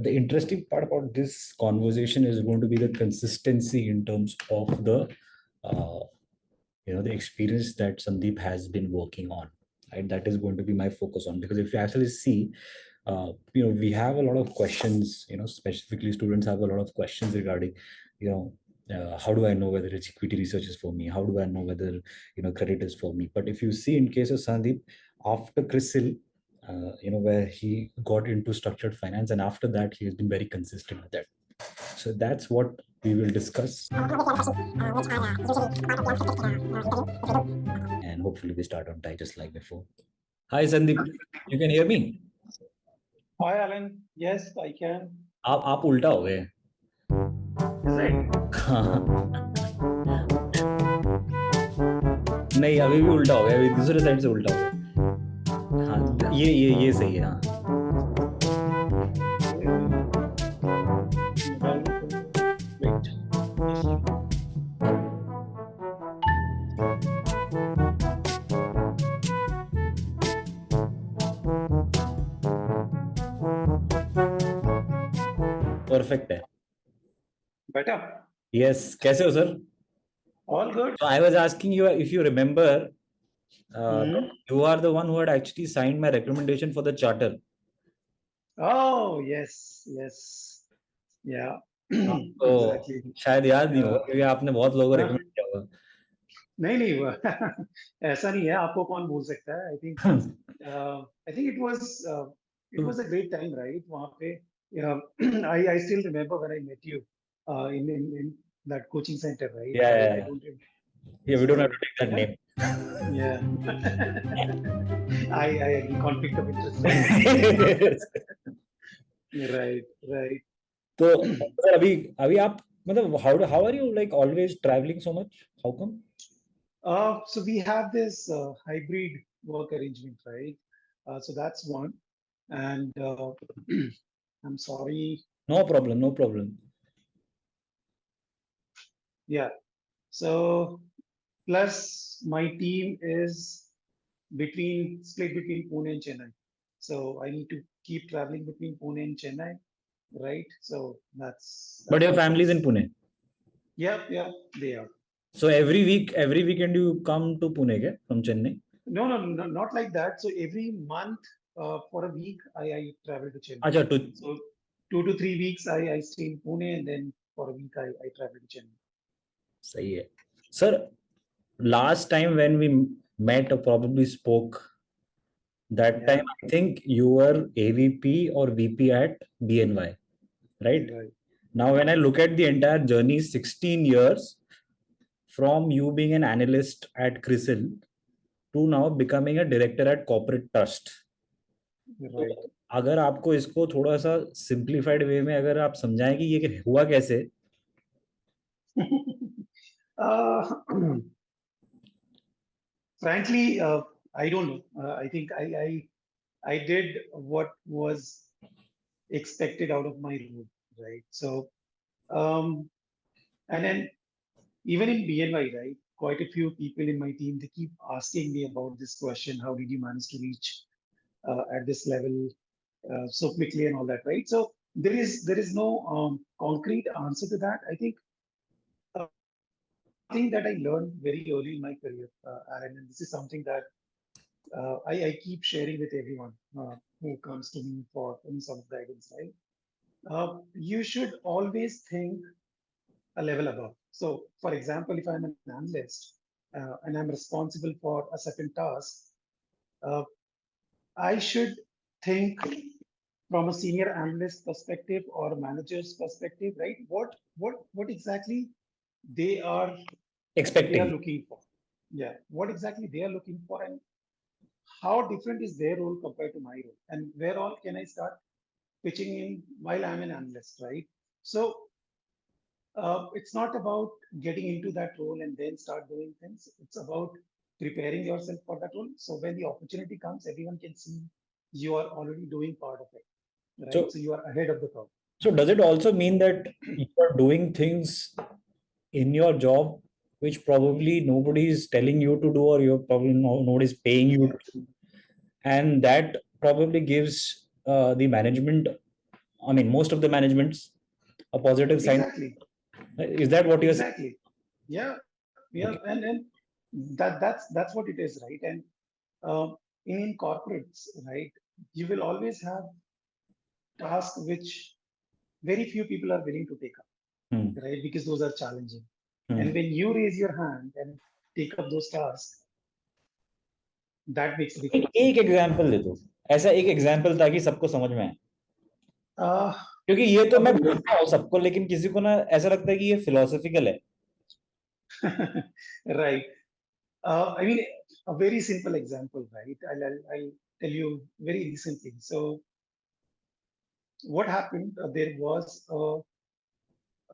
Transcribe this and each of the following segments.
the interesting part about this conversation is going to be the consistency in terms of the the experience that Sandeep has been working on. Right, that is going to be my focus on, because if you actually see, we have a lot of questions. Specifically, students have a lot of questions regarding, how do I know whether it's equity research is for me? How do I know whether credit is for me? But if you see, in case of Sandeep, after CRISIL, where he got into structured finance, and after that he has been very consistent with that. So that's what we will discuss, and hopefully we start on time just like before. Hi Sandeep, you can hear me? Hi Alan, yes I can. आप उल्टा हो गए. नहीं, अभी भी उल्टा हो गया, अभी दूसरे साइड से उल्टा हो गया. हाँ, ये सही है. हाँ, परफेक्ट है. Better? Yes. कैसे हो sir? All good. So I was asking you if you remember, you are the one who had actually signed my recommendation for the charter. Oh yes, yeah. तो Exactly. शायद याद नहीं होगा, क्योंकि आपने बहुत लोगों को recommend किया होगा. नहीं ऐसा नहीं है, आपको कौन भूल सकता है. I think it was a great time, right? वहाँ पे I still remember when I met you in that coaching center, right? Yeah. We don't have to take that name. Yeah. I agree. Conflict of interest. Right. तो sir अभी आप मतलब how are you like always traveling so much? How come? So we have this hybrid work arrangement, right? So that's one. And I'm sorry. No problem. Yeah. So plus my team is split between Pune and Chennai. So I need to keep traveling between Pune and Chennai, right? So that's But your family is in Pune? Yeah, they are. So every weekend you come to Pune from Chennai? No, not like that. So every month for a week I travel to Chennai. Achha, so 2 to 3 weeks I stay in Pune, and then for a week I travel to Chennai. सही है. Sir, last time when we met or probably spoke, that time I think you were AVP or VP at BNY, right? Now when I look at the entire journey, 16 years from you being an analyst at CRISIL to now becoming a director at corporate trust. Right. तो अगर आपको इसको थोड़ा सा simplified वे में अगर आप समझाएं कि ये हुआ कैसे? Frankly, I don't know. I think I did what was expected out of my role, right? So, and then even in BNY, right, quite a few people in my team, they keep asking me about this question: how did you manage to reach at this level so quickly and all that, right? So there is no concrete answer to that. I think thing that I learned very early in my career, Aaron, and this is something that I keep sharing with everyone who comes to me for any sort of guidance, right? You should always think a level above. So, for example, if I'm an analyst and I'm responsible for a certain task, I should think from a senior analyst perspective or a manager's perspective, right? What exactly they are looking for? Yeah, what exactly they are looking for, and how different is their role compared to my role, and where all can I start pitching in while I'm an analyst, right? So it's not about getting into that role and then start doing things. It's about preparing yourself for that role. So when the opportunity comes, everyone can see you are already doing part of it, right? So you are ahead of the curve. So does it also mean that you are doing things in your job which probably nobody is telling you to do, or you're probably nobody is paying you to do, and that probably gives the management I mean, most of the managements, a positive sign. Exactly. Is that what you're saying? Exactly. Yeah. Okay. And that's what it is, right? And in corporates, right, you will always have tasks which very few people are willing to take up, right? Because those are challenging. And when you raise your hand and take up those tasks, that makes a difference. एक example दे दो, ऐसा एक example ताकि सबको समझ में आए, क्योंकि ये तो मैं बोलता हूँ सबको, लेकिन किसी को ना ऐसा लगता है कि ये फिलोसॉफिकल है. Right. I mean, a very simple example, right? I'll tell you very recently. So, what happened? There was,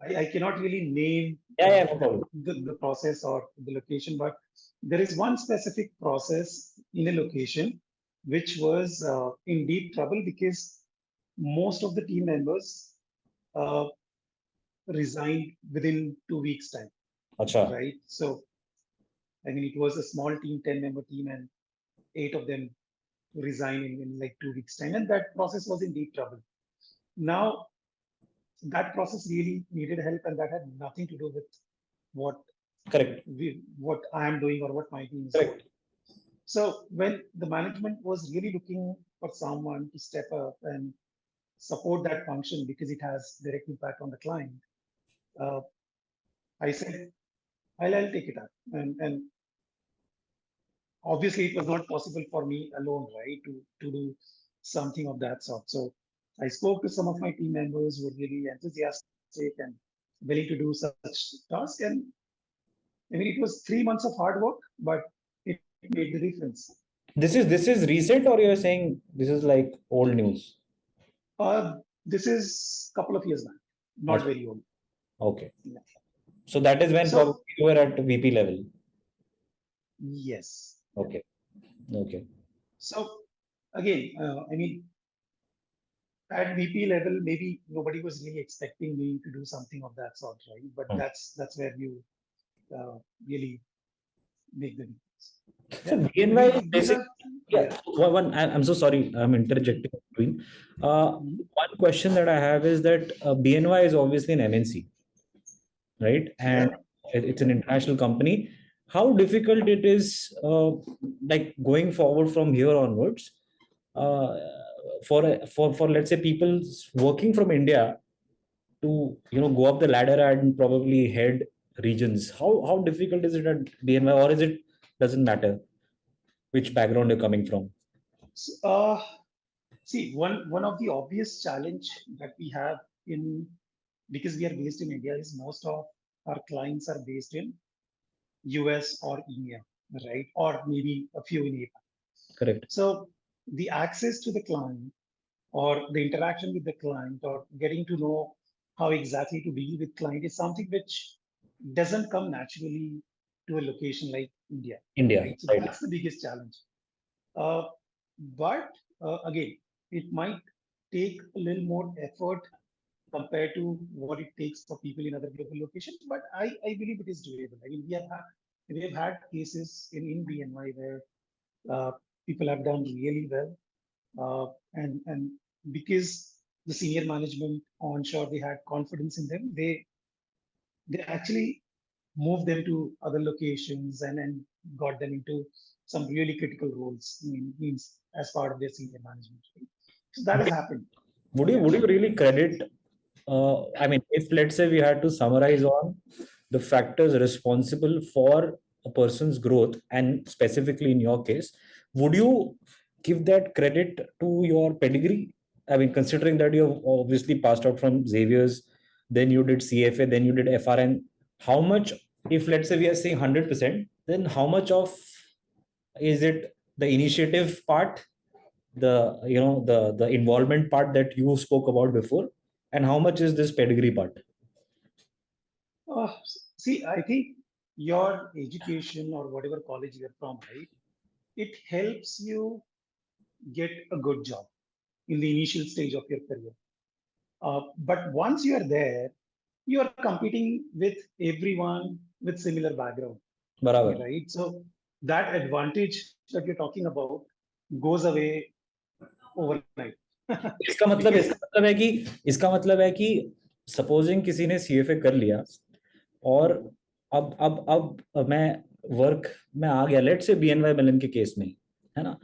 I cannot really name Yeah, no problem. the process or the location, but there is one specific process in a location which was in deep trouble because most of the team members uh, resigned within 2 weeks' time. Acha. Right. So, I mean, it was a small team, 10-member team, and 8 of them resign in like 2 weeks' time. And that process was in deep trouble. Now, that process really needed help, and that had nothing to do with what Correct. what I am doing or what my team is Correct. doing. So when the management was really looking for someone to step up and support that function because it has direct impact on the client, I said, I'll take it up. And obviously it was not possible for me alone, right, to do something of that sort. So I spoke to some of my team members who were really enthusiastic and willing to do such task. And I mean, it was 3 months of hard work, but it made the difference. This is recent, or you're saying this is like old news? This is a couple of years back, not very old. Okay. Yeah. So that is when probably you were at VP level. Yes. Okay. Okay. So again, I mean, at VP level, maybe nobody was really expecting me to do something of that sort, right? But that's where you really make the difference. So BNY is basically, I'm so sorry, I'm interjecting. One question that I have is that BNY is obviously an MNC, right? And it's an international company. How difficult it is, like going forward from here onwards, for let's say people working from India to go up the ladder and probably head regions. How difficult is it at BNY, or is it doesn't matter which background you're coming from? See, one of the obvious challenge that we have because we are based in India is most of our clients are based in US or EMEA, right? Or maybe a few in APAC. Correct. So the access to the client or the interaction with the client or getting to know how exactly to deal with client is something which doesn't come naturally to a location like India. Right? So that's the biggest challenge. But again, it might take a little more effort compared to what it takes for people in other global locations. But I believe it is doable. I mean, we have had cases in BNY where people have done really well, and because the senior management onshore they had confidence in them, they actually moved them to other locations and got them into some really critical roles. Means as part of their senior management. Right? So that has happened. Would you really credit? I mean, if let's say we had to summarize on the factors responsible for a person's growth, and specifically in your case, would you give that credit to your pedigree? I mean, considering that you have obviously passed out from Xavier's, then you did CFA, then you did FRM. How much, if let's say we are saying 100%, then how much of is it the initiative part, the involvement part that you spoke about before, and how much is this pedigree part? See, I think your education or whatever college you're from, right, it helps you get a good job in the initial stage of your career. But once you are there, you are competing with everyone with similar background. Barabar. Right? So that advantage that you're talking about goes away overnight. इसका मतलब है कि supposing किसी ने CFA कर लिया और अब मैं वर्क में आ गया, लेट से बीएनवाई मेलन के केस में, है ना,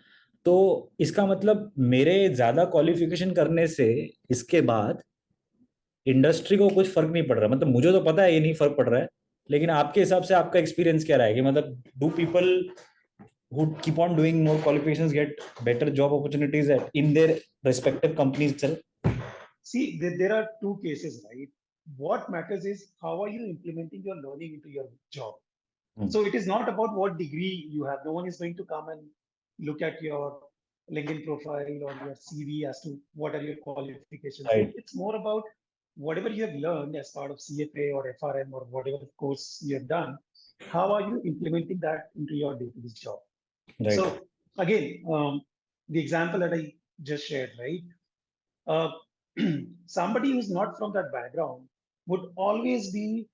तो इसका मतलब मेरे ज्यादा क्वालिफिकेशन करने से इसके बाद इंडस्ट्री को कुछ फर्क नहीं पड़ रहा, मतलब मुझे तो पता है ये नहीं फर्क पड़ रहा है, लेकिन आपके हिसाब से आपका एक्सपीरियंस क्या रहा है कि मतलब do people who keep on doing more qualifications get better job opportunities in their respective companies itself? See, there are two cases, right? What matters is how are you implementing your learning into your job. So it is not about what degree you have. No one is going to come and look at your LinkedIn profile or your CV as to what are your qualifications. Right. It's more about whatever you have learned as part of CFA or FRM or whatever course you have done. How are you implementing that into your day-to-day job? Right. So again, the example that I just shared, right? Uh, somebody who's not from that background would always be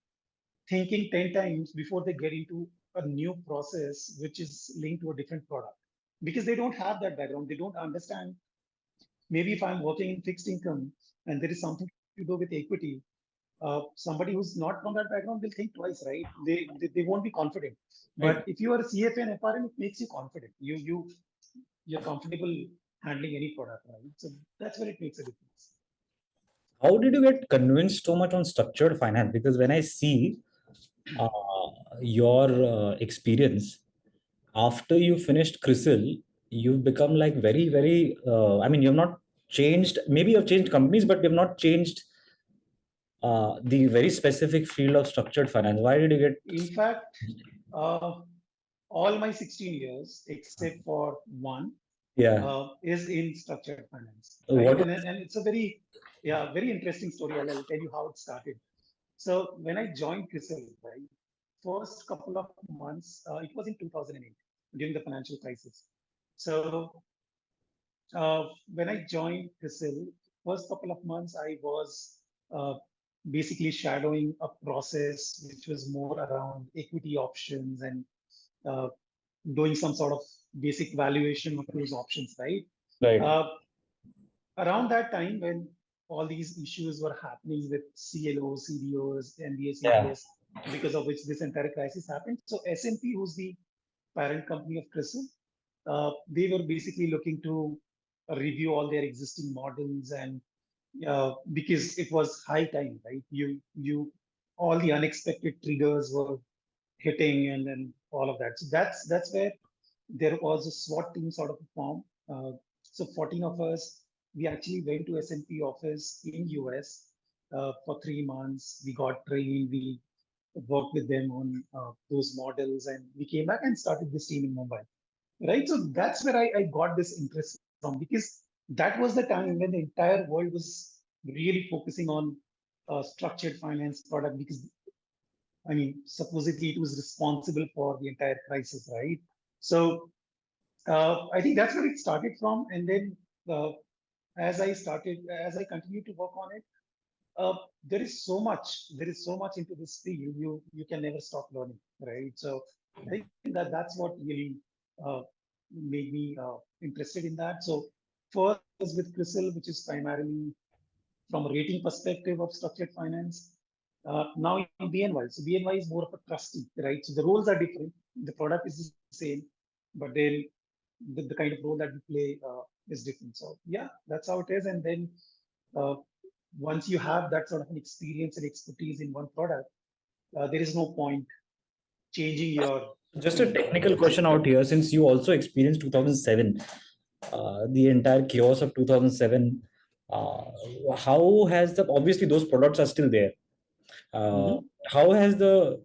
thinking 10 times before they get into a new process which is linked to a different product because they don't have that background. They don't understand. Maybe if I'm working in fixed income and there is something to do with equity, somebody who's not from that background will think twice, right? They won't be confident. Right. But if you are a CFA and FRM, it makes you confident. You're comfortable handling any product, right? So that's where it makes a difference. How did you get convinced so much on structured finance? Because when I see your experience after you finished CRISIL, you've become like very, very, I mean, you've not changed, maybe you've changed companies, but you've not changed the very specific field of structured finance. Why did you get? In fact, all my 16 years, except for one, is in structured finance, right? And it's a very interesting story. I'll tell you how it started. So when I joined CRISIL, right, first couple of months, it was in 2008 during the financial crisis. So when I joined CRISIL, first couple of months, I was uh, basically shadowing a process which was more around equity options and uh, doing some sort of basic valuation of those options, right? Right. Around that time when all these issues were happening with CLOs, CDOs, MBS, because of which this entire crisis happened. So S&P, who's the parent company of CRISIL, they were basically looking to review all their existing models and because it was high time, right? All the unexpected triggers were hitting and then all of that. So that's where there was a SWAT team sort of form. So 14 of us, we actually went to S&P office in US for 3 months. We got trained. We worked with them on those models, and we came back and started this team in Mumbai. Right. So that's where I got this interest from because that was the time when the entire world was really focusing on structured finance product because I mean, supposedly it was responsible for the entire crisis, right? So I think that's where it started from. And then as I continued to work on it, there is so much into this field. You can never stop learning, right? So I think that's what really made me interested in that. So first was with CRISIL, which is primarily from a rating perspective of structured finance. Now in BNY, so BNY is more of a trustee, right? So the roles are different. The product is the same, but then the kind of role that we play is different. So yeah, that's how it is. And then uh, once you have that sort of an experience and expertise in one product, there is no point changing your Just a technical question out here, since you also experienced 2007, the entire chaos of 2007, how has the, obviously those products are still there. How has the,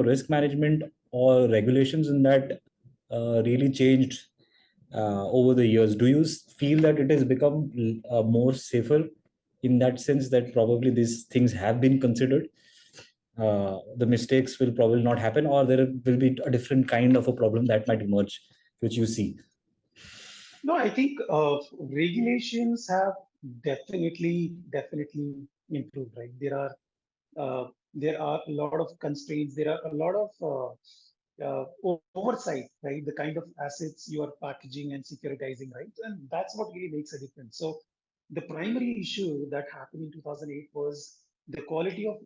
risk management or regulations in that really changed over the years? Do you feel that it has become more safer in that sense that probably these things have been considered? The mistakes will probably not happen, or there will be a different kind of a problem that might emerge, which you see? No, I think regulations have definitely improved, right? There are a lot of constraints. There are a lot of oversight, right? The kind of assets you are packaging and securitizing, right? And that's what really makes a difference. So the primary issue that happened in 2008 was the quality of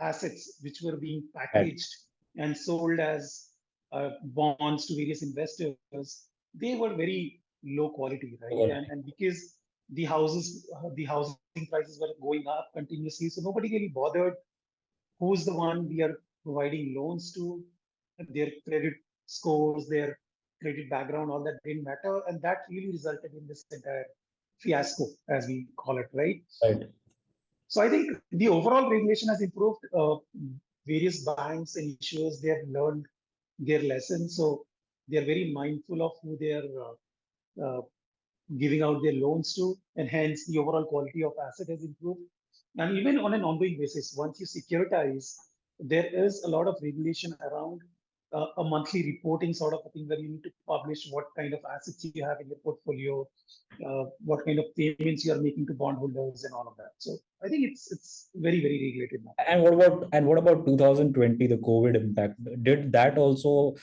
assets which were being Right. packaged and sold as bonds to various investors. They were very low quality, right? And because the housing prices were going up continuously, so nobody really bothered who's the one we are providing loans to, their credit scores, their credit background, all that didn't matter. And that really resulted in this entire fiasco, as we call it, right? Right. So I think the overall regulation has improved. Various banks and issuers, they have learned their lesson. So they are very mindful of who they are uh, giving out their loans to, and hence the overall quality of asset has improved. And even on an ongoing basis, once you securitize, there is a lot of regulation around a monthly reporting sort of a thing where you need to publish what kind of assets you have in your portfolio, what kind of payments you are making to bondholders, and all of that. So I think it's very regulated now. And what about 2020, the COVID impact? Did that also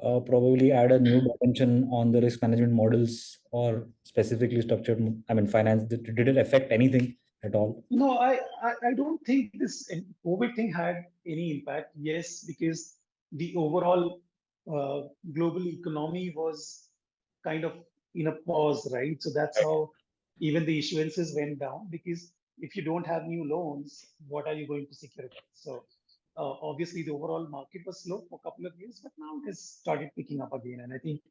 probably add a new dimension on the risk management models or specifically structured, I mean, finance? Did it affect anything at all? No, I don't think this COVID thing had any impact. Yes, because the overall global economy was kind of in a pause, right? So that's how even the issuances went down, because if you don't have new loans, what are you going to securitize? So obviously the overall market was slow for a couple of years, but now it has started picking up again. And I think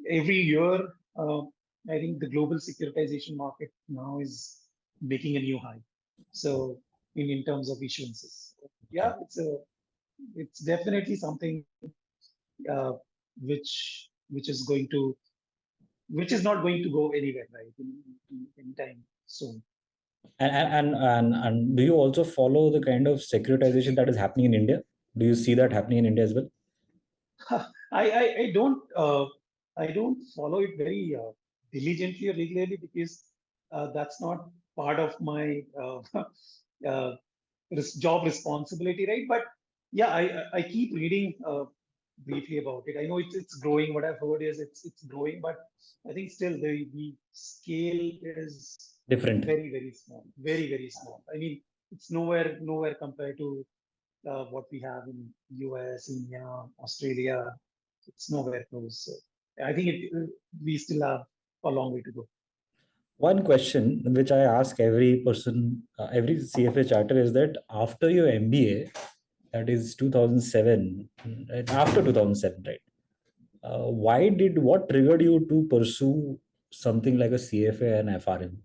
every year, uh, I think the global securitization market now is making a new high. So in terms of issuances, yeah, it's definitely something uh, which is going to which is not going to go anywhere, right? In time soon. And do you also follow the kind of securitization that is happening in India? Do you see that happening in India as well? I don't follow it very diligently or regularly, because that's not part of my uh, job responsibility, right? But yeah, I keep reading briefly about it. I know it's growing. What I've heard is it's growing, but I think still the scale is Different. very small, very small. I mean, it's nowhere compared to what we have in US, India, Australia. It's nowhere close. So I think we still have a long way to go. One question which I ask every person, every CFA charter is that after your MBA, that is 2007, right, after 2007, right? What triggered you to pursue something like a CFA and FRM?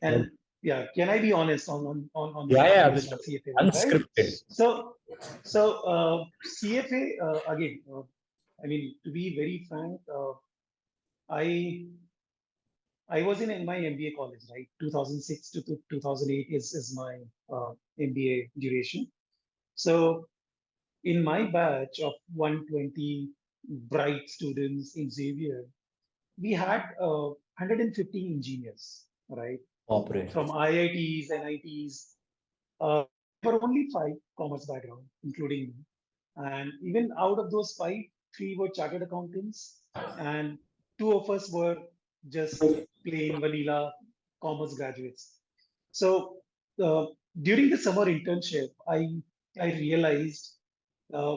And yeah, can I be honest on Yeah, my yeah, experience on CFA, right? unscripted. So CFA again. I mean, to be very frank, I I was in my MBA college, right? 2006 to 2008 is my MBA duration. So in my batch of 120 bright students in Xavier, we had 150 engineers, right? Corporate. From IITs, NITs. There were only five commerce background, including me. And even out of those five, three were chartered accountants, and two of us were just plain vanilla commerce graduates. So uh, during the summer internship, I realized uh,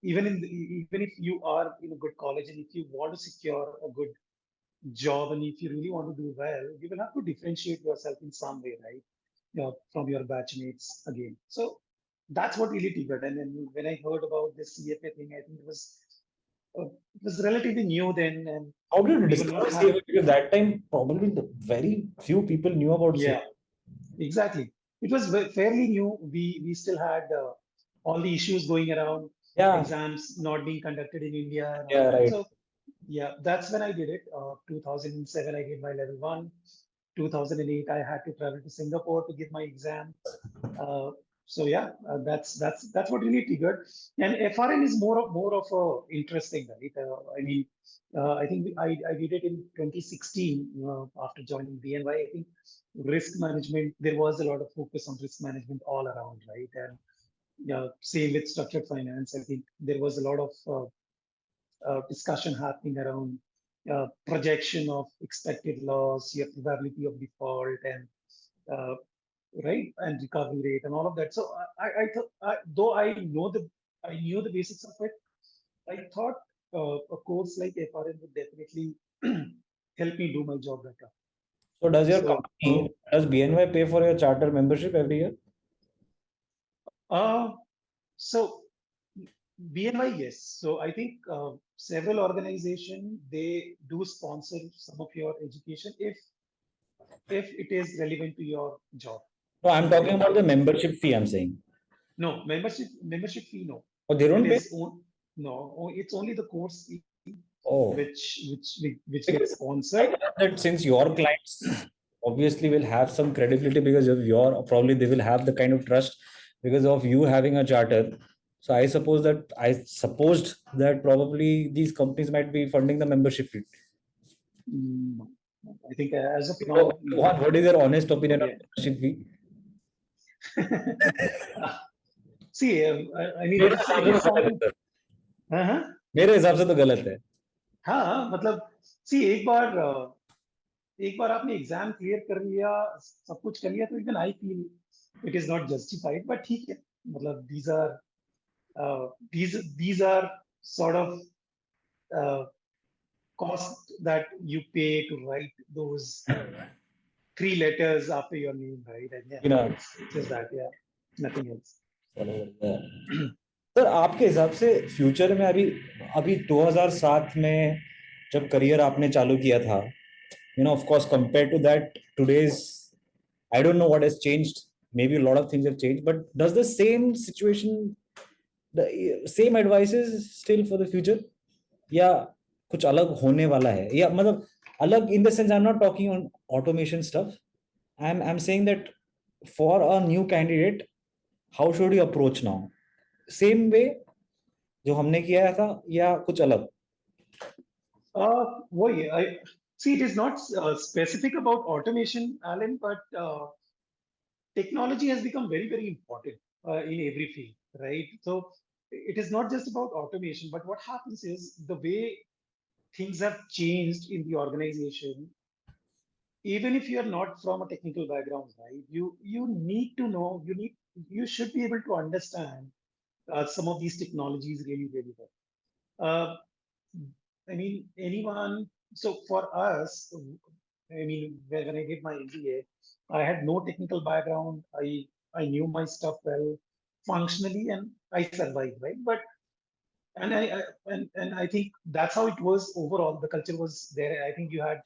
even if you are in a good college and if you want to secure a good job and if you really want to do well, you will have to differentiate yourself in some way, right? From your batchmates again. So that's what really triggered. And then when I heard about this CFA thing, I think it was relatively new then, and How did you we were discover not have. CFA? Because that time probably the very few people knew about Yeah, CFA. exactly. It was fairly new. We still had all the issues going around, Yeah, exams not being conducted in India and all yeah, that. right. So yeah, that's when I did it. 2007, I did my level one. 2008, I had to travel to Singapore to give my exam. Uh, so yeah, that's what really triggered. And FRM is more of a interesting, right? I mean, I think I did it in 2016 after joining BNY. I think risk management, there was a lot of focus on risk management all around, right? And yeah, same with structured finance. I think there was a lot of discussion happening around projection of expected loss, your probability of default, and right, and recovery rate, and all of that. So I thought, though I knew the basics of it, I thought a course like FRM would definitely help me do my job better. So does your So, company, does BNY pay for your charter membership every year? So BNY, yes. So I think several organizations, they do sponsor some of your education if it is relevant to your job. No, I'm talking about the membership fee, I'm saying. No, membership fee, no. Oh, they don't It pay? is no, it's only the course fee Oh, which because gets sponsored. that since your clients obviously will have some credibility because of your, probably they will have the kind of trust because of you having a charter. So I supposed that probably these companies might be funding the membership fee. I think as of So, now, no. what is your honest opinion on Yeah. membership fee? See, I mean, मेरे it हिसाब से is तो गलत है something. Sir. हाँ, मेरे हिसाब से तो गलत है। हाँ, मतलब सी एक बार आपने एग्जाम क्लियर कर लिया, सब कुछ कर लिया, तो even I feel it is not justified, but ठीक है, मतलब these are sort of cost that you pay to write those 3 letters after your name, right? And yeah, You know, it's just that, yeah, nothing else. Sir आपके हिसाब से future में अभी अभी 2007 में जब करियर आपने चालू किया था, you know, of course compared to that today's, I don't know what has changed, maybe a lot of things have changed, but does the same situation, the same advices still for the future, या कुछ अलग होने वाला है, या मतलब अलग in the sense I'm not talking on automation stuff, I'm saying that for a new candidate how should you approach now, same way जो हमने किया था या कुछ अलग? वही, I see, it is not specific about automation, Alan, but technology has become very, very important in every field, right? So it is not just about automation, but what happens is the way things have changed in the organization. Even if you are not from a technical background, right? You need to know, you should be able to understand some of these technologies really, really well. Uh, I mean, anyone. So for us, I mean, when I did my MBA, I had no technical background. I knew my stuff well, functionally, and I survived, right? But and I think that's how it was overall. The culture was there. I think you had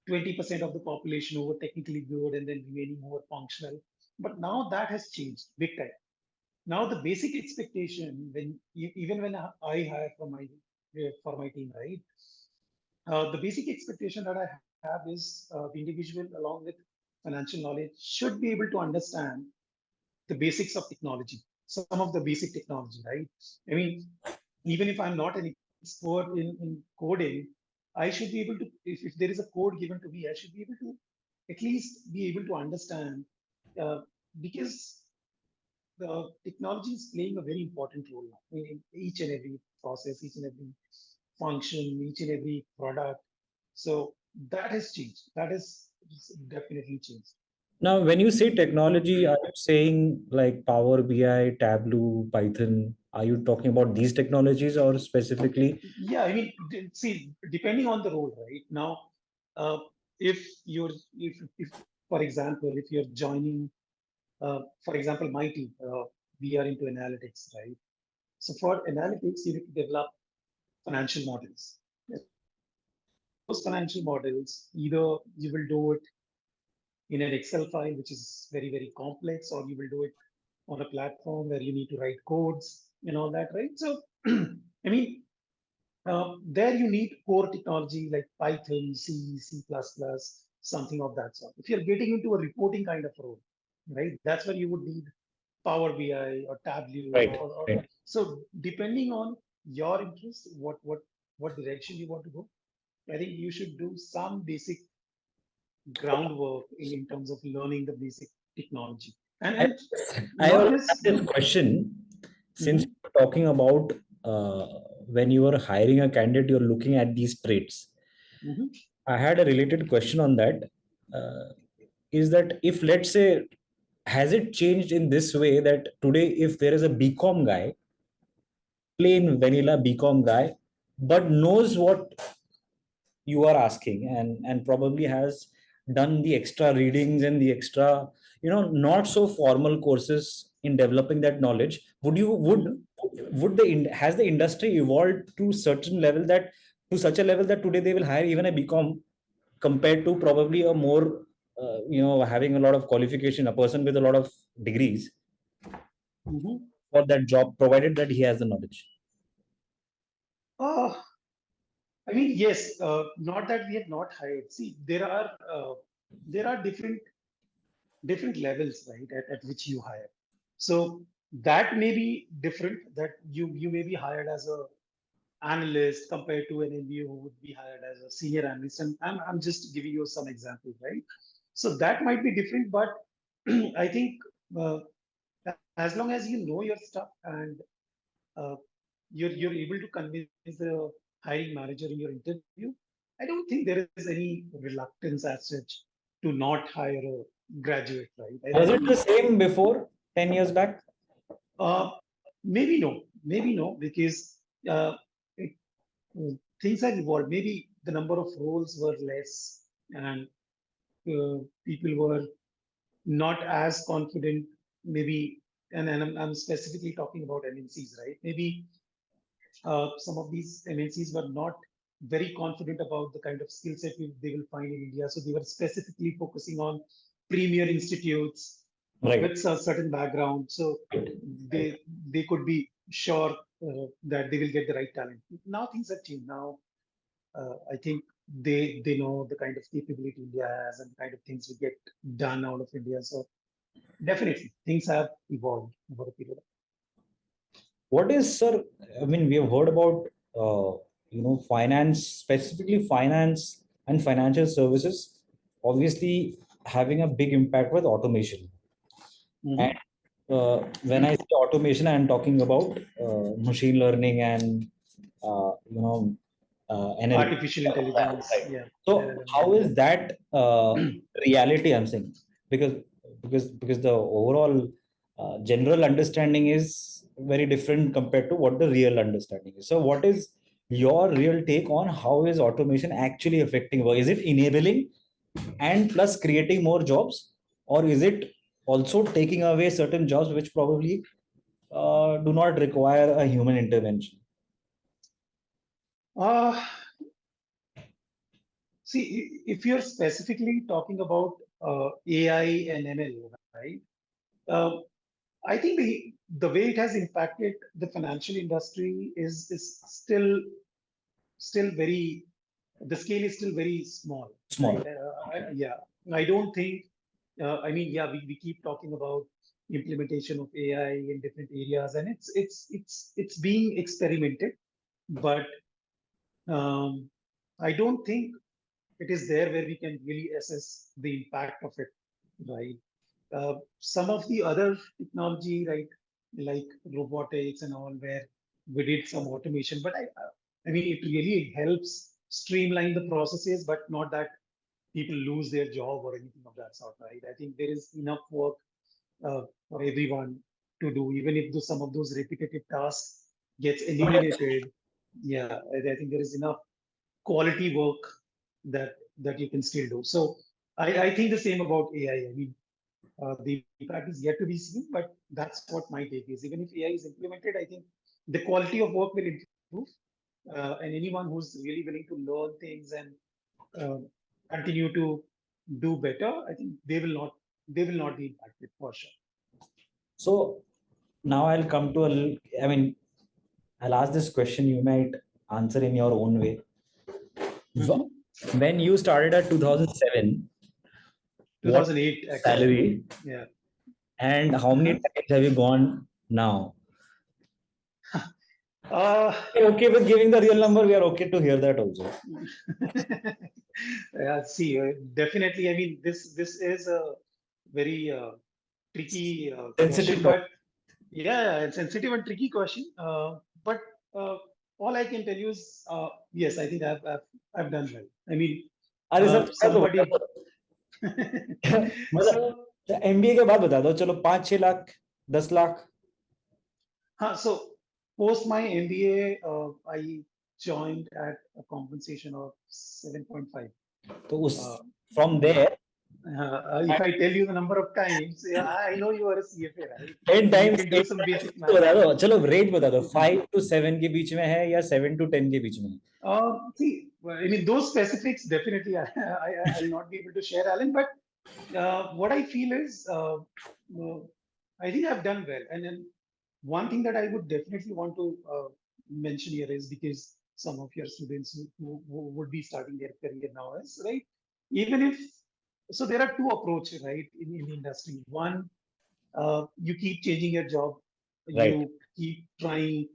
20% of the population who were technically good, and then remaining who were functional. But now that has changed big time. Now the basic expectation, even when I hire for my team, right? The basic expectation that I have is the individual, along with financial knowledge, should be able to understand the basics of technology, some of the basic technology, right? I mean, even if I'm not an expert in coding, I should be able to, if there is a code given to me, I should be able to at least be able to understand, because the technology is playing a very important role now in each and every process, each and every function, each and every product. So that has changed. That has definitely changed. Now, when you say technology, are you saying like Power BI, Tableau, Python? Are you talking about these technologies or specifically? Yeah, I mean, see, depending on the role, right? Now, uh, if you're, if, for example, if you're joining, for example, my team, we are into analytics, right? So for analytics, you need to develop financial models. Those financial models, either you will do it in an Excel file, which is very, very complex, or you will do it on a platform where you need to write codes and all that, right? So, I mean, there you need core technology like Python, C, C++, something of that sort. If you're getting into a reporting kind of role, right, that's where you would need Power BI or Tableau. Right, right. So depending on your interest, what direction you want to go, I think you should do some basic groundwork in terms of learning the basic technology. And I not always just have this question, since Mhm. you're talking about when you are hiring a candidate, you're looking at these traits. I had a related question on that. Is that if, let's say, has it changed in this way that today, if there is a BCom guy, plain vanilla BCom guy, but knows what you are asking and probably has done the extra readings and the extra, not so formal courses in developing that knowledge, has the industry evolved to certain level that to such a level that today they will hire even a BCom compared to probably a more having a lot of qualification, a person with a lot of degrees for that job, provided that he has the knowledge? I mean, yes, not that we have not hired. See, there are different levels, right, at which you hire. So that may be different. That you may be hired as a analyst compared to an MBA who would be hired as a senior analyst. And I'm just giving you some examples, right? So that might be different, but I think uh, as long as you know your stuff and uh, you're able to convince the hiring manager in your interview, I don't think there is any reluctance as such to not hire a graduate, right? Was it the same before 10 years back? Uh, maybe no, because it, things have evolved. Maybe the number of roles were less, and people were not as confident. Maybe, and I'm specifically talking about MNCs, right? Maybe some of these MNCs were not very confident about the kind of skill set they will find in India. So they were specifically focusing on premier institutes with a certain background. So they could be sure that they will get the right talent. Now things have changed. Now I think they know the kind of capability India has and the kind of things we get done out of India. So definitely things have evolved over a period of time. What is, sir? I mean, we have heard about finance, specifically finance and financial services, obviously having a big impact with automation. And when I say automation, I'm talking about machine learning and NLP. Artificial intelligence. Right. Yeah. So how is that reality? I'm saying because the overall general understanding is very different compared to what the real understanding is. So what is your real take on how is automation actually affecting work? Is it enabling and plus creating more jobs, or is it also taking away certain jobs which probably do not require a human intervention? See, if you're specifically talking about AI and ML, right? Uh, I think the way it has impacted the financial industry is still very, the scale is still very small, Small. right? Yeah, I don't think. I mean, yeah, we keep talking about implementation of AI in different areas, and it's being experimented, but I don't think it is there where we can really assess the impact of it, right? Some of the other technology, right, like robotics and all, where we did some automation, but I mean, it really helps streamline the processes, but not that people lose their job or anything of that sort, right? I think there is enough work for everyone to do, even if some of those repetitive tasks gets eliminated. Yeah, I think there is enough quality work that you can still do. So I think the same about AI. I mean, the impact is yet to be seen, but that's what my take is. Even if AI is implemented, I think the quality of work will improve, and anyone who's really willing to learn things and uh, continue to do better, I think they will not be impacted for sure. So now I'll come to I mean, I'll ask this question, you might answer in your own way. When you started at 2007, 2008 what actually. salary? Yeah. And how many times have you gone now? You're okay with giving the real number? We are okay to hear that also. See, definitely. I mean, this is a very tricky Sensitive question, but yeah, it's sensitive and tricky question. But all I can tell you is, yes, I think I've done well. I mean, अरे sir somebody. मतलब So, MBA के बाद बता दो, चलो 5-6 lakh 10 lakh. so post my MBA, I joined at a compensation of 7.5. तो उस Uh, from yeah. there If I tell you the number of times, yeah, I know you are a CFA, right? 10 And you times can do 8 some basic तो math. बता दो, चलो rate बता दो, 5 to 7 के बीच में है या 7 to 10 के बीच में है? See, I mean, those specifics definitely I'll not be able to share, Alan. But what I feel is, I think I've done well. And then one thing that I would definitely want to mention here is, because some of your students who would be starting their career now is, right? Even if, so there are two approaches, right, in the industry. One, you keep changing your job, you Right. keep trying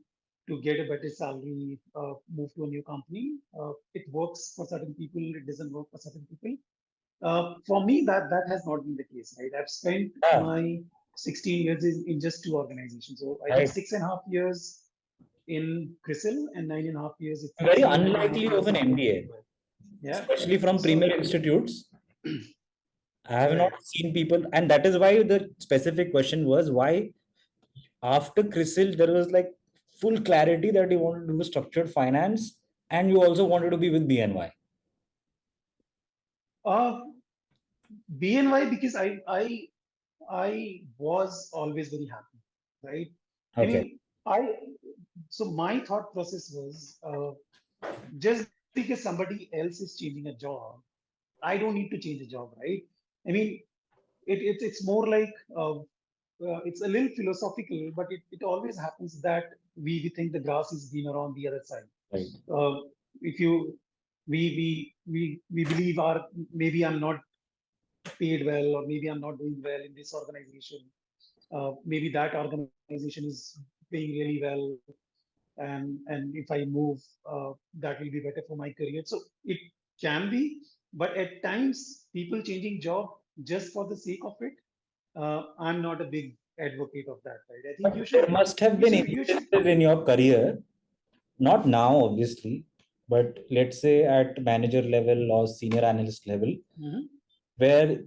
to get a better salary, move to a new company. It works for certain people, it doesn't work for certain people. For me, that has not been the case, right? I've spent Yeah, my 16 years in just two organizations. So I did right. 6.5 years in CRISIL and 9.5 years, Very seven and a half unlikely years of an in MBA, BNY. Yeah. especially from So, premier institutes. I have right. not seen people, and that is why the specific question was why after CRISIL there was like full clarity that you wanted to do structured finance and you also wanted to be with BNY. Uh, BNY, because I was always very happy, right? I Okay. mean, so my thought process was, just because somebody else is changing a job, I don't need to change a job, right? I mean, it's more like, it's a little philosophical, but it always happens that we think the grass is greener on the other side. Right. If you we believe, our maybe I'm not paid well, or maybe I'm not doing well in this organization. Maybe that organization is paying really well, and if I move, that will be better for my career. So it can be, but at times people changing job just for the sake of it, I'm not a big advocate of that, right? I think But there must have been you should. instances in your career, not now, obviously, but let's say at manager level or senior analyst level, Mhm. where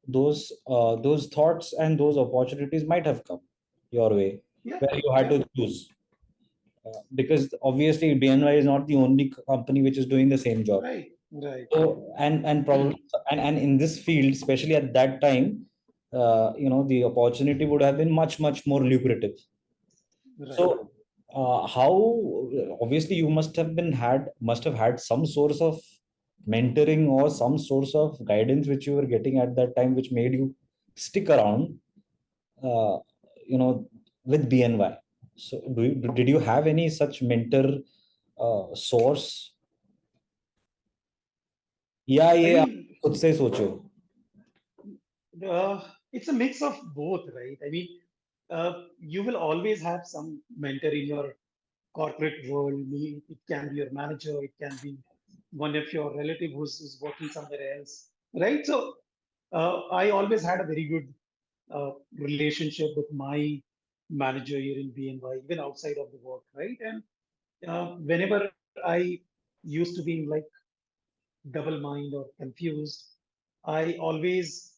those thoughts and those opportunities might have come your way, Yeah, where you had yeah, to choose. Because obviously BNY is not the only company which is doing the same job. right, right, So and probably and in this field, especially at that time, the opportunity would have been much more lucrative. right. So how obviously you must have had some source of mentoring or some source of guidance which you were getting at that time, which made you stick around, uh, you know, with BNY. So did you have any such mentor source? या I ये आप mean, खुद से सोचो? it's a mix of both, right? I mean, you will always have some mentor in your corporate world. It can be your manager, it can be one of your relative who's working somewhere else, right? So I always had a very good relationship with my manager here in BNY, even outside of the work, right? And whenever I used to be in like double mind or confused, I always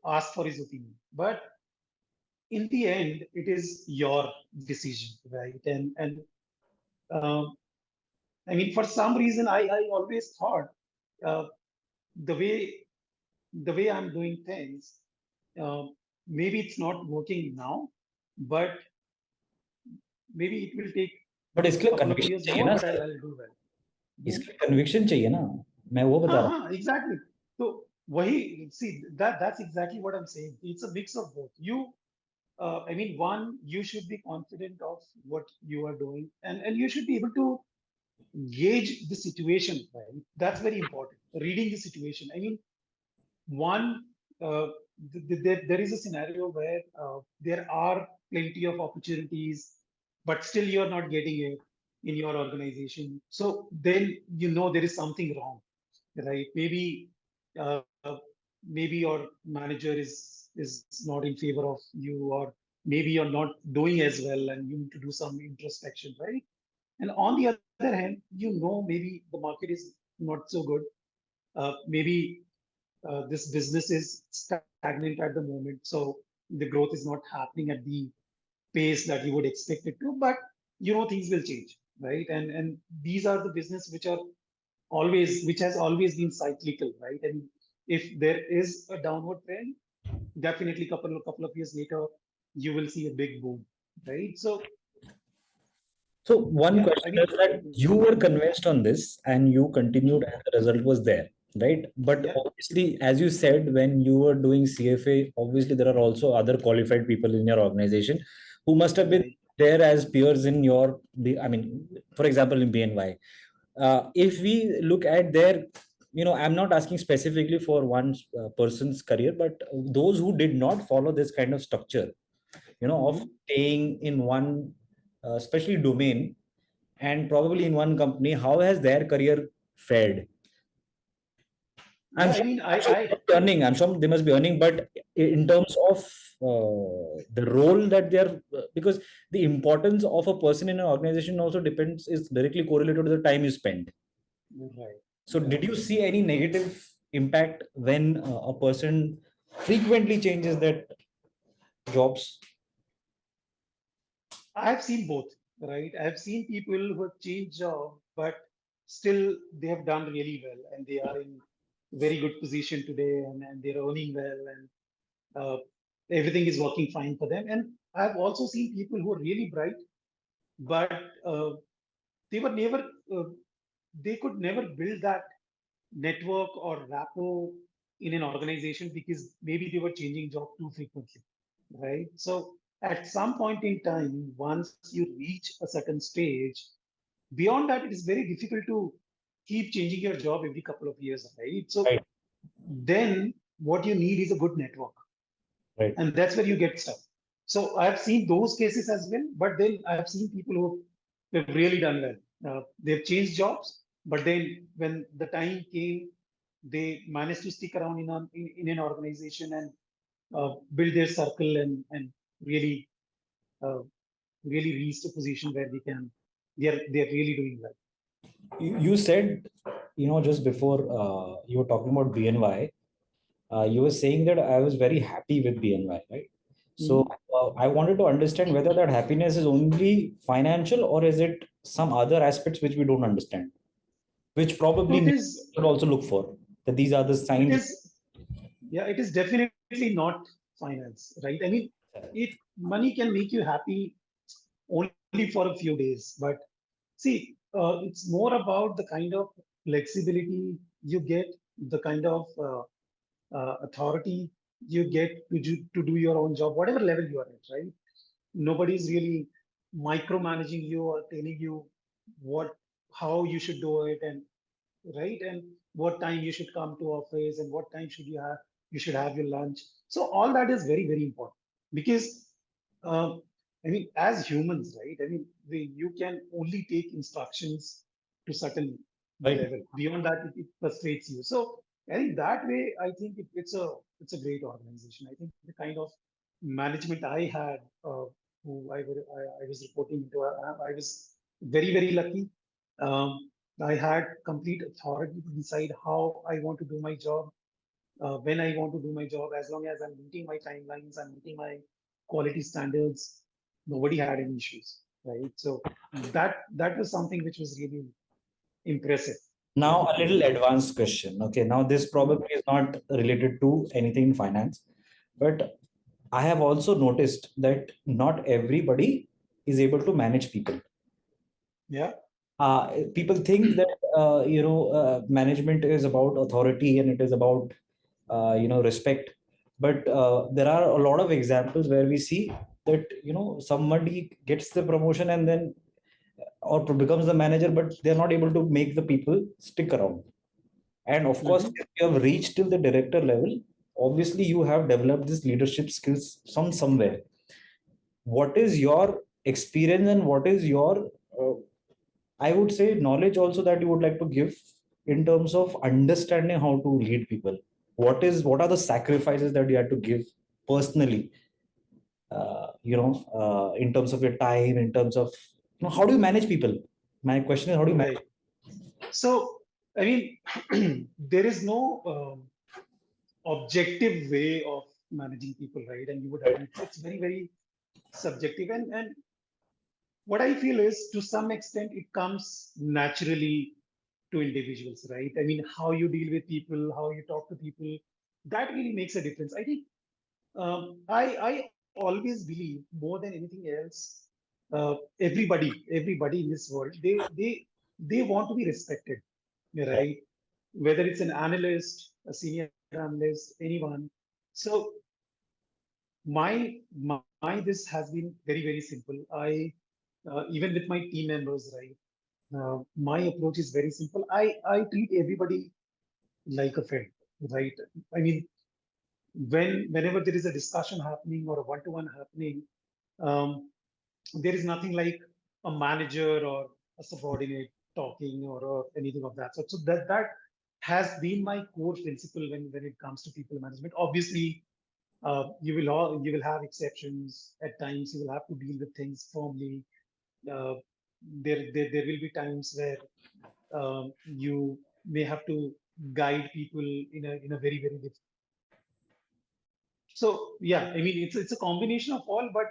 ask for his opinion. But in the end, it is your decision, right? And um, I mean, for some reason, I always thought, uh, the way I'm doing things, uh, maybe it's not working now, but maybe it will take but इसके a लिए couple of conviction years चाहिए more, ना but sir, I'll do well. Hmm? इसके लिए conviction चाहिए ना, मैं वो बता रहा हाँ, exactly. So वही, see, that's exactly what I'm saying. It's a mix of both. I mean, one, you should be confident of what you are doing, and you should be able to gauge the situation, right? That's very important. Reading the situation. I mean, one, uh, there is a scenario where there are plenty of opportunities, but still you're not getting it in your organization. So then there is something wrong, right? Uh, maybe your manager is not in favor of you, or maybe you're not doing as well and you need to do some introspection, right? And on the other hand, maybe the market is not so good. Maybe this business is stagnant at the moment, so the growth is not happening at the pace that you would expect it to. But things will change, right? And these are the business which has always been cyclical, right? And if there is a downward trend, definitely couple of years later, you will see a big boom, right? So one Yeah, question is that you were convinced on this and you continued and the result was there, right? But yeah, obviously, as you said, when you were doing CFA, obviously there are also other qualified people in your organization who must have been right. there as peers in your, I mean, for example, in BNY. If we look at their, I'm not asking specifically for one person's career, but those who did not follow this kind of structure, of Mhm. staying in one, especially domain, and probably in one company, how has their career fared? I'm Yeah, I sure, mean, I'm sure they must be earning. I'm sure they must be earning, but in terms of the role that they're, because the importance of a person in an organization also depends, is directly correlated to the time you spend. right. So, Yeah. did you see any negative impact when a person frequently changes that jobs? I've seen both, right? I've seen people who have changed job, but still they have done really well and they are in very good position today and they're earning well and uh, everything is working fine for them. And I've also seen people who are really bright, but uh, they were never, uh, they could never build that network or rapport in an organization because maybe they were changing job too frequently, right? So at some point in time, once you reach a certain stage, beyond that, it is very difficult to keep changing your job every couple of years, right? So Right, then what you need is a good network, right. and that's where you get stuck. So I've seen those cases as well, but then I've seen people who have really done well. They've changed jobs, but then when the time came, they managed to stick around in an organization and build their circle and really uh, really reached a position where they're really doing well. You said, just before you were talking about BNY, you were saying that I was very happy with BNY, right? So Mhm. I wanted to understand whether that happiness is only financial or is it some other aspects which we don't understand, which So probably it we is should also look for, that these are the it signs. is yeah, it is definitely not finance, right? I mean, it money can make you happy only for a few days, but see, it's more about the kind of flexibility you get, the kind of authority you get to do your own job, whatever level you are at, right? Nobody's really micromanaging you or telling you what how you should do it and right and what time you should come to office and what time you should have your lunch. So all that is very very important because um, I mean as humans, right? I mean you can only take instructions to certain Right. level. Beyond that it frustrates you. So I think that way I think it's a great organization. I think the kind of management I had who I was reporting to, I was very very lucky. um, I had complete authority to decide how I want to do my job, when I want to do my job, as long as I'm meeting my timelines, I'm meeting my quality standards. Nobody had any issues, right? So that was something which was really impressive. Yeah. Now, a little advanced question. Okay, now this Mhm. probably is not related to anything in finance, but I have also noticed that not everybody is able to manage people. Yeah. People think that management is about authority and it is about respect, but there are a lot of examples where we see that somebody gets the promotion and then or becomes the manager, but they're not able to make the people stick around. And of course, Mhm. if you have reached till the director level, obviously you have developed this leadership skills somewhere. What is your experience and what is your I would say knowledge also that you would like to give in terms of understanding how to lead people? What are the sacrifices that you had to give personally in terms of your time, in terms of, how do you manage people? My question is, how do you manage? So, I mean, there is no objective way of managing people, right? And you would have, it's very, very subjective. And what I feel is, to some extent, it comes naturally to individuals, right? I mean, how you deal with people, how you talk to people, that really makes a difference. I think I always believe, more than anything else, everybody in this world, they want to be respected, right? Whether it's an analyst, a senior analyst, anyone. So my this has been very, very simple. I even with my team members, right? My approach is very simple. I treat everybody like a friend, right? I mean, whenever there is a discussion happening or a one-to-one happening, um, there is nothing like a manager or a subordinate talking, or anything of that sort. So that has been my core principle when it comes to people management. Obviously, you will have exceptions at times. You will have to deal with things firmly. Uh, there will be times where you may have to guide people in a very, very different. So yeah, I mean, it's a combination of all, but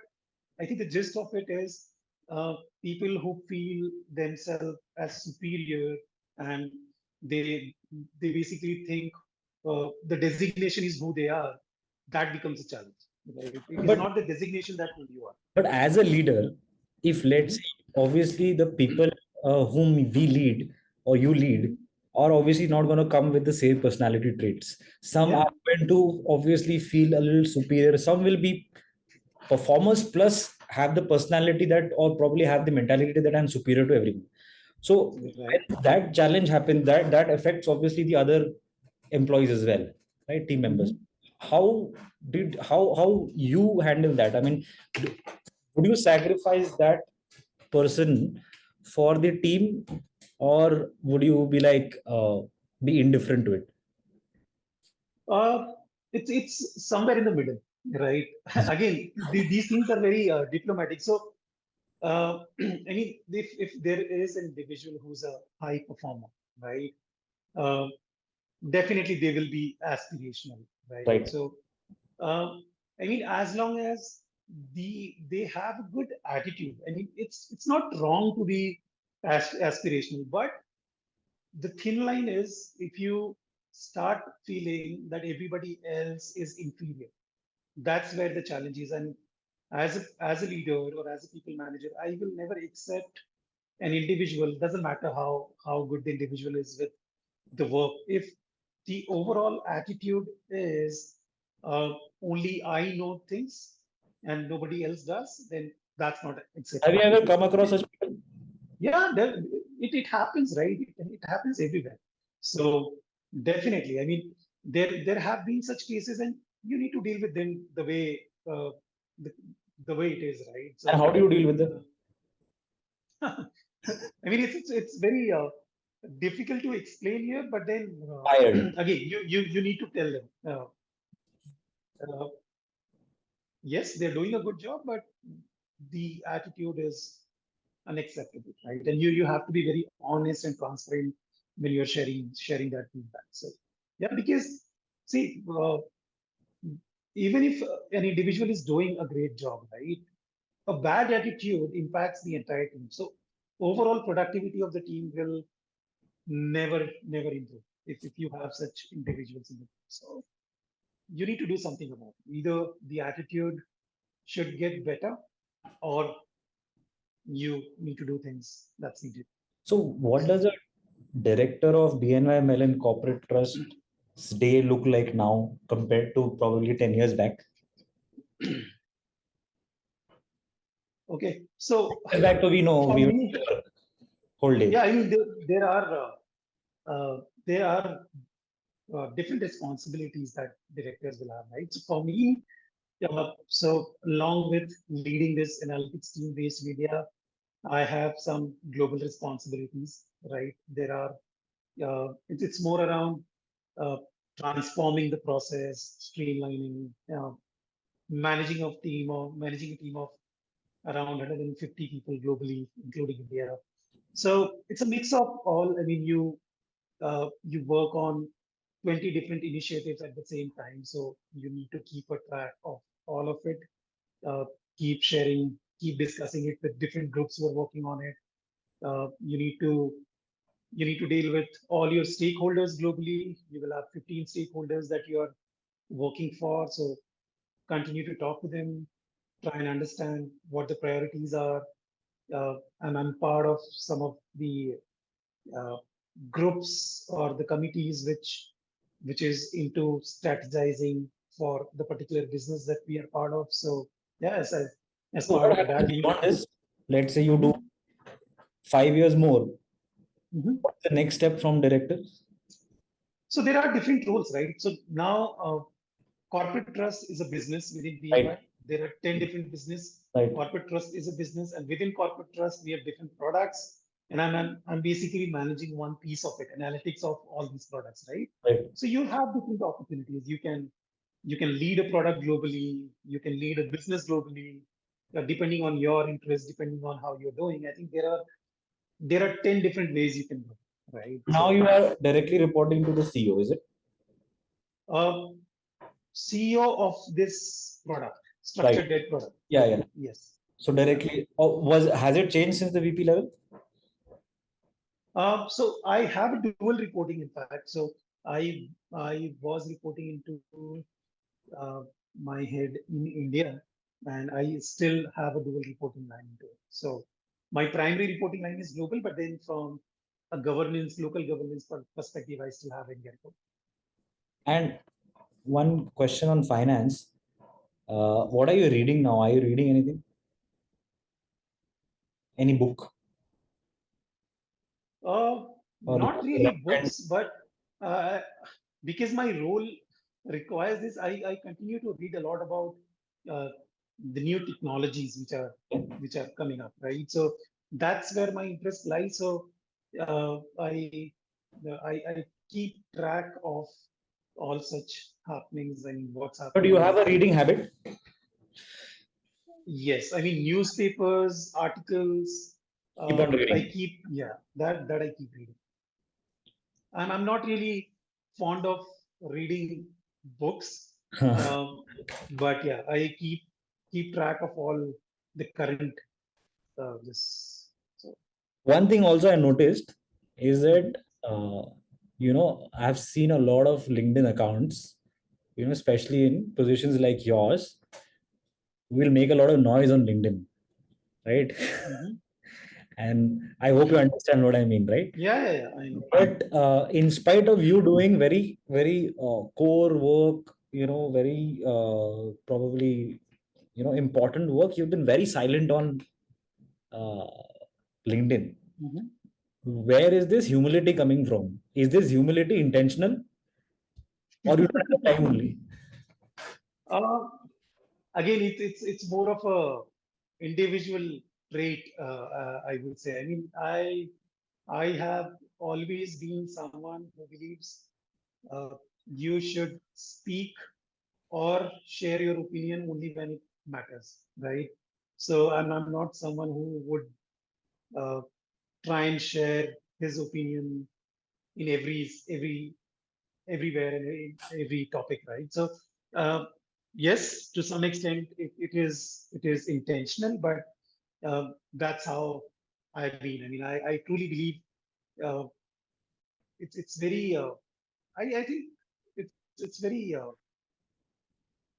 I think the gist of it is, people who feel themselves as superior, and they they basically think the designation is who they are. That becomes a challenge. Right? It is But not the designation that who you are. but as a leader, if let's Mhm. say, obviously the people whom we lead or you lead Mhm. are obviously not going to come with the same personality traits. Some Yeah, are going to obviously feel a little superior. Some will be performers plus have the personality that, or probably have the mentality that I'm superior to everyone. So right. when that challenge happens, that affects obviously the other employees as well, right? Team members. Mhm. How you handle that? I mean, would you sacrifice that person for the team, or would you be like be indifferent to it? Uh, it's somewhere in the middle, right? Again, these things are very diplomatic. So I mean, if there is an individual who's a high performer, right? Uh, Definitely they will be aspirational, right? Right. So I mean, as long as they have a good attitude. I mean, it's not wrong to be aspirational, but the thin line is, if you start feeling that everybody else is inferior, that's where the challenge is. And as a leader or as a people manager, I will never accept an individual, doesn't matter how good the individual is with the work, if the overall attitude is uh, only I know things and nobody else does, then that's not Have you acceptable. ever come across such people? Yeah, it happens, right? It happens everywhere. So definitely, I mean, there have been such cases, and you need to deal with them the, the way it is, right? And So how do you deal with them? I mean, it's very difficult to explain here, but then Tired. again, you need to tell them. Uh, yes, they're doing a good job, but the attitude is unacceptable, right? And you have to be very honest and transparent when you're sharing that feedback. So yeah, because see, even if an individual is doing a great job, right, a bad attitude impacts the entire team. So overall productivity of the team will never improve if you have such individuals in the team. So you need to do something about it. Either the attitude should get better, or you need to do things that's needed. So what does a director of BNY Mellon Corporate Trust's day look like now compared to probably 10 years back? Okay, so Years back, so we know for we would me, work whole day. yeah, I mean, there are different responsibilities that directors will have, right? So for me, so along with leading this analytics team based media, I have some global responsibilities, right? There are it's more around uh, transforming the process, streamlining, managing a team of around 150 people globally, including India. So it's a mix of all. I mean, you work on 20 different initiatives at the same time, so you need to keep a track of all of it. Uh, keep sharing, keep discussing it with different groups who are working on it. You need to deal with all your stakeholders globally. You will have 15 stakeholders that you are working for. So continue to talk to them, try and understand what the priorities are. And I'm part of some of the uh, groups or the committees which is into strategizing for the particular business that we are part of. So yeah, as So part what of happens that, we beyond this? Let's say you do Mhm, 5 years more. mhm. What's the next step from director? So there are different roles, right? So now corporate trust is a business within BNY. Right, There are 10 different business. right, Corporate trust is a business, and within corporate trust, we have different products. And I'm basically managing one piece of it, analytics of all these products, right? right. So you have different opportunities. You can lead a product globally. You can lead a business globally, depending on your interest, depending on how you're doing. I think there are 10 different ways you can go, right? Now So you are directly reporting to the CEO, is it? uh, CEO of this product, Right. structured debt product. Yeah, yeah. Yes. So Yeah. directly, has it changed since the VP level? So I have a dual reporting, in fact. So I was reporting into uh, my head in India, and I still have a dual reporting line into it. So my primary reporting line is global, but then from a local governance perspective, I still have India report. And one question on finance. What are you reading now? Are you reading anything? Any book? Or Not really and books, but uh, because my role requires this, I continue to read a lot about uh, the new technologies which are coming up, right? So that's where my interest lies. So I keep track of all such happenings and what's but do you have happening. a reading habit? Yes, I mean newspapers, articles. Keep on I reading. keep that I keep reading. And I'm not really fond of reading books, um, but yeah, I keep track of all the current this. So One thing also I noticed is that mhm, I've seen a lot of LinkedIn accounts, especially in positions like yours, will make a lot of noise on LinkedIn, right? mhm. And I hope you understand what I mean, right? Yeah, I know. But in spite of you doing very, very core work, very probably important work, you've been very silent on uh, LinkedIn. Mhm. Where is this humility coming from? Is this humility intentional, or you don't have time only? Uh, Again, it's more of a individual trait, I would say. I mean, I have always been someone who believes uh, you should speak or share your opinion only when it matters, right? So I'm not someone who would uh, try and share his opinion in everywhere and every topic, right? So yes, to some extent it is intentional, but that's how I've been. I mean, I truly believe uh, it's very I think it's very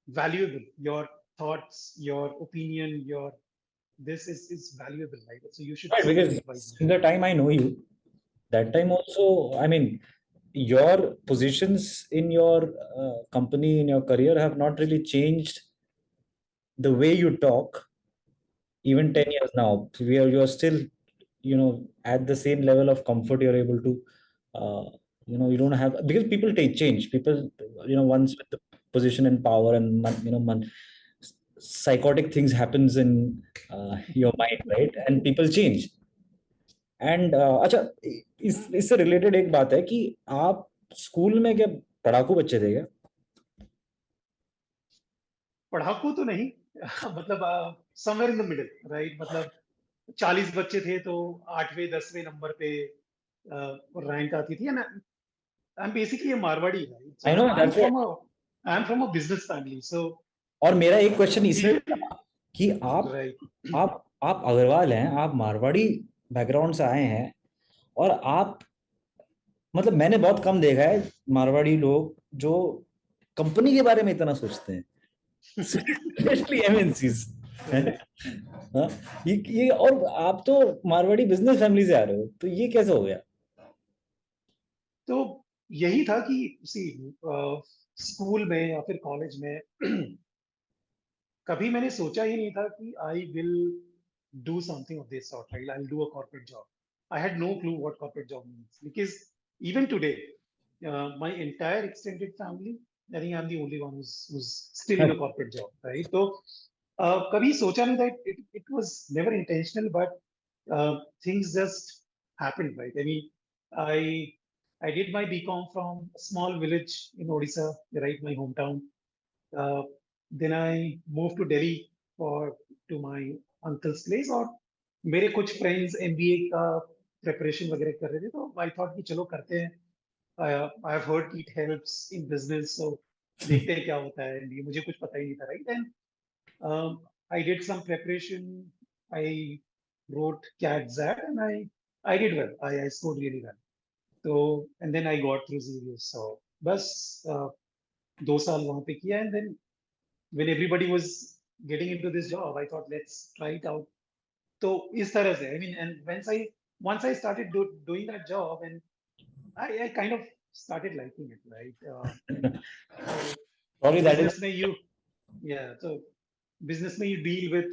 valuable. Your thoughts, your opinion, your this is valuable, right? So you should Right, spend because it wisely. in the time I know you, that time also, I mean, your positions in your company, in your career have not really changed the way you talk, even Mhm. 10 years now. You're still, at the same level of comfort you're able to, you don't have, because people take change. People, once with the position and power and, psychotic things happens in your mind, right? And people change. And अच्छा, इससे related एक बात है कि आप school में क्या पढ़ाकू बच्चे थे क्या? पढ़ाकू तो नहीं मतलब somewhere in the middle, right? मतलब 40 बच्चे थे तो 8वें 10वें नंबर पे रैंक आती थी। And I am basically a Marwadi, right? I So no that's what. I'm from a business family. So और मेरा एक क्वेश्चन इसमें we, भी था कि आप right. आप अग्रवाल हैं, आप मारवाड़ी बैकग्राउंड से आए हैं, और आप, मतलब मैंने बहुत कम देखा है मारवाड़ी लोग जो कंपनी के बारे में इतना सोचते हैं, स्पेशली एमएनसीज। Right. हाँ, ये और आप तो मारवाड़ी बिजनेस फैमिली से आ रहे हो, तो ये कैसे हो गया? तो यही था कि सी स्कूल में या फिर कॉलेज में कभी मैंने सोचा ही नहीं था कि I will do something of this sort, right? I will do a corporate job. I had no clue what corporate job means, because even today my entire extended family, I think I am the only one who's still in a corporate job, right? तो कभी सोचा नहीं था. It was never intentional, but things just happened, right? I mean, I I did my BCom from a small village in Odisha, right, my hometown. Uh, then I moved to Delhi for to my uncle's place. और मेरे कुछ friends MBA का preparation वगैरह कर रहे थे, तो I thought कि चलो करते हैं. I have heard it helps in business, so देखते हैं क्या होता है. एमबीए मुझे कुछ पता ही नहीं था, right? And I did some preparation. I wrote CAT XAT and I did well. I scored really well. So and then I got through CVS. So बस 2 साल वहाँ पे किया. And then when everybody was getting into this job, I thought let's try it out. So इस तरह से, I mean, and once I started doing that job, and I kind of started liking it, right? So Sorry, that is business में you, yeah, so business में you deal with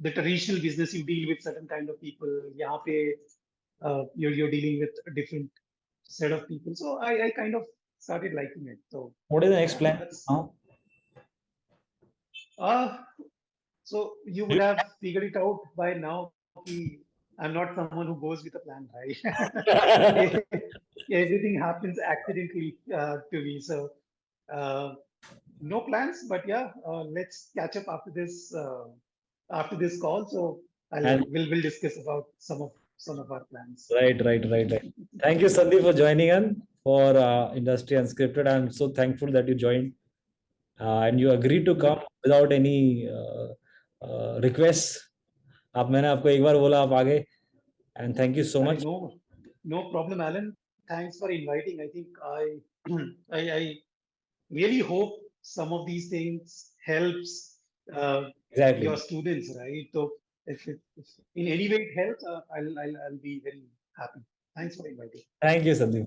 the traditional business, you deal with certain kind of people. यहाँ पे you're dealing with a different set of people. So I kind of started liking it. So what is the next yeah, plan that's now? uh so you would have figured it out by now. Ki I'm not someone who goes with a plan, right? Everything happens accidentally to me. So uh, no plans, but yeah, let's catch up after this call. So And we'll discuss about some of our plans. right. Thank you, Sandeep, for joining us for Industry Unscripted. I'm so thankful that you joined, and you agreed to come without any requests. आप, मैंने आपको एक बार बोला, आप आ गए, and thank you so much. No problem, Alan. Thanks for inviting. I think I really hope some of these things helps Exactly. your students, right? So if in any way it helps, I'll be very happy. Thanks for inviting. Thank you, Sandeep.